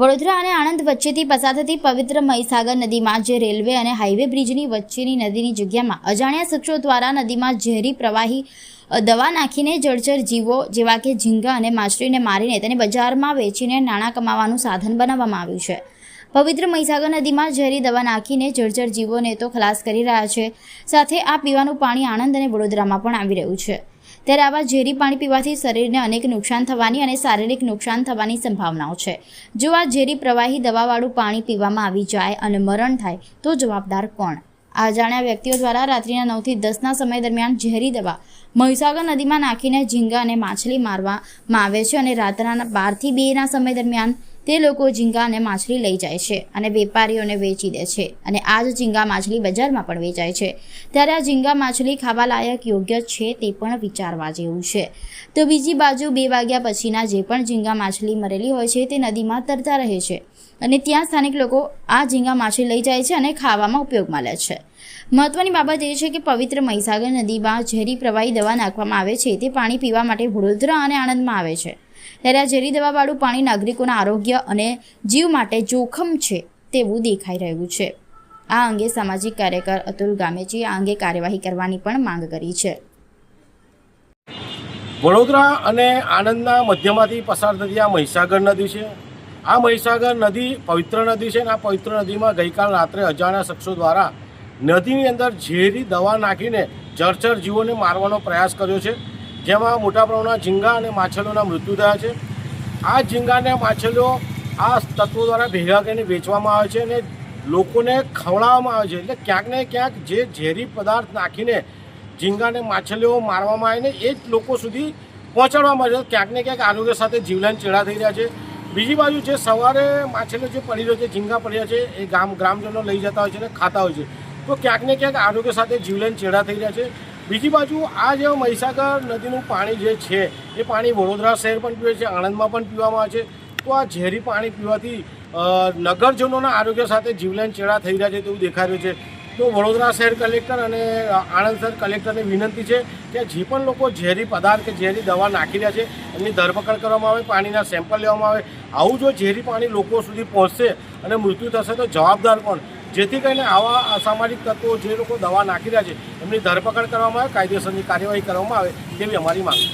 વડોદરા અને આણંદ વચ્ચેથી પસાર થતી પવિત્ર મહીસાગર નદીમાં જે રેલવે અને હાઈવે બ્રિજની વચ્ચેની નદીની જગ્યામાં અજાણ્યા શખ્સો દ્વારા નદીમાં ઝેરી પ્રવાહી દવા નાખીને જળચર જીવો જેવા કે ઝીંગા અને માછલીને મારીને તેને બજારમાં વેચીને નાણાં કમાવાનું સાધન બનાવવામાં આવ્યું છે। પવિત્ર મહીસાગર નદીમાં ઝેરી દવા નાખીને જળચર જીવોને તો ખલાસ કરી રહ્યા છે, સાથે આ પીવાનું પાણી આણંદ અને વડોદરામાં પણ આવી રહ્યું છે। ત્યારે આવા ઝેરી પાણી પીવાથી શરીરને અનેક નુકસાન થવાની અને શારીરિક નુકસાન થવાની સંભાવનાઓ છે। જો આ ઝેરી પ્રવાહી દવાવાળું પાણી પીવામાં આવી જાય અને મરણ થાય તો જવાબદાર કોણ? આ અજાણ્યા વ્યક્તિઓ દ્વારા રાત્રિના 9 થી 10ના સમય દરમિયાન ઝેરી દવા મહીસાગર નદીમાં નાખીને ઝીંગા અને માછલી મારવામાં આવે છે અને રાત્રના 12 થી 2ના સમય દરમિયાન તે લોકો ઝીંગા અને માછલી લઈ જાય છે અને વેપારીઓને વેચી દે છે અને આ જ ઝીંગા માછલી બજારમાં પણ વેચાય છે। ત્યારે આ ઝીંગા માછલી ખાવા લાયક યોગ્ય છે તે પણ વિચારવા જેવું છે। તો બીજી બાજુ 2 વાગ્યા પછીના જે પણ ઝીંગા માછલી મરેલી હોય છે તે નદીમાં તરતા રહે છે અને ત્યાં સ્થાનિક લોકો આ ઝીંગા માછલી લઈ જાય છે અને ખાવામાં ઉપયોગમાં લે છે। મહત્વની બાબત એ છે કે પવિત્ર મહીસાગર નદીમાં ઝેરી પ્રવાહી દવા નાખવામાં આવે છે તે પાણી પીવા માટે વડોદરા અને આણંદમાં આવે છે। ત્યારે આ ઝેરી દવાવાળું પાણી નાગરિકોના આરોગ્ય અને જીવ માટે જોખમ છે તેવું દેખાઈ રહ્યું છે। આ અંગે સામાજિક કાર્યકર અતુલ ગામેચીએ આ અંગે કાર્યવાહી કરવાની પણ માંગ કરી છે। વડોદરા અને આણંદના મધ્યમાંથી પસાર થતી આ મહીસાગર નદી છે। આ મહીસાગર નદી પવિત્ર નદી છે અને આ પવિત્ર નદીમાં ગઈકાલ રાત્રે અજાણ્યા શખ્સો દ્વારા નદીની અંદર ઝેરી દવા નાખીને જળચર જીવોને મારવાનો પ્રયાસ કર્યો છે, જેમાં મોટા પ્રમાણમાં ઝીંગા અને માછલીઓના મૃત્યુ થયા છે। આ ઝીંગા અને માછલીઓ આ તત્વો દ્વારા ભેગા કરીને વેચવામાં આવે છે અને લોકોને ખવડાવવામાં આવે છે। એટલે ક્યાંક ને ક્યાંક જે ઝેરી પદાર્થ નાખીને ઝીંગા અને માછલીઓ મારવામાં આવે ને એ જ લોકો સુધી પહોંચાડવામાં આવે છે। ક્યાંક ને ક્યાંક આરોગ્ય સાથે જીવલેણ ચેડા થઈ રહ્યા છે। બીજી બાજુ જે સવારે માછલીઓ જે પડી રહ્યો છે, ઝીંગા પડ્યા છે, એ ગ્રામજનો લઈ જતા હોય છે અને ખાતા હોય છે, તો ક્યાંક ને ક્યાંક આરોગ્ય સાથે જીવલેણ ચેડા થઈ રહ્યા છે। બીજી બાજુ આ જે મહીસાગર નદીનું પાણી જે છે એ પાણી વડોદરા શહેર પણ પીવે છે, આણંદમાં પણ પીવામાં આવે છે। તો આ ઝેરી પાણી પીવાથી નગરજનોના આરોગ્ય સાથે જીવલેણ ચેડા થઈ રહ્યા છે તેવું દેખાઈ રહ્યું છે। તો વડોદરા શહેર કલેક્ટર અને આણંદ શહેર કલેક્ટરને વિનંતી છે કે જે પણ લોકો ઝેરી પદાર્થ કે ઝેરી દવા નાખી રહ્યા છે એમની ધરપકડ કરવામાં આવે, પાણીના સેમ્પલ લેવામાં આવે। આવું જો ઝેરી પાણી લોકો સુધી પહોંચશે અને મૃત્યુ થશે તો જવાબદાર કોણ? જેથી કરીને આવા અસામાજિક તત્વો જે લોકો દવા નાખી રહ્યા છે એમની ધરપકડ કરવામાં આવે, કાયદેસરની કાર્યવાહી કરવામાં આવે તેવી અમારી માંગ છે।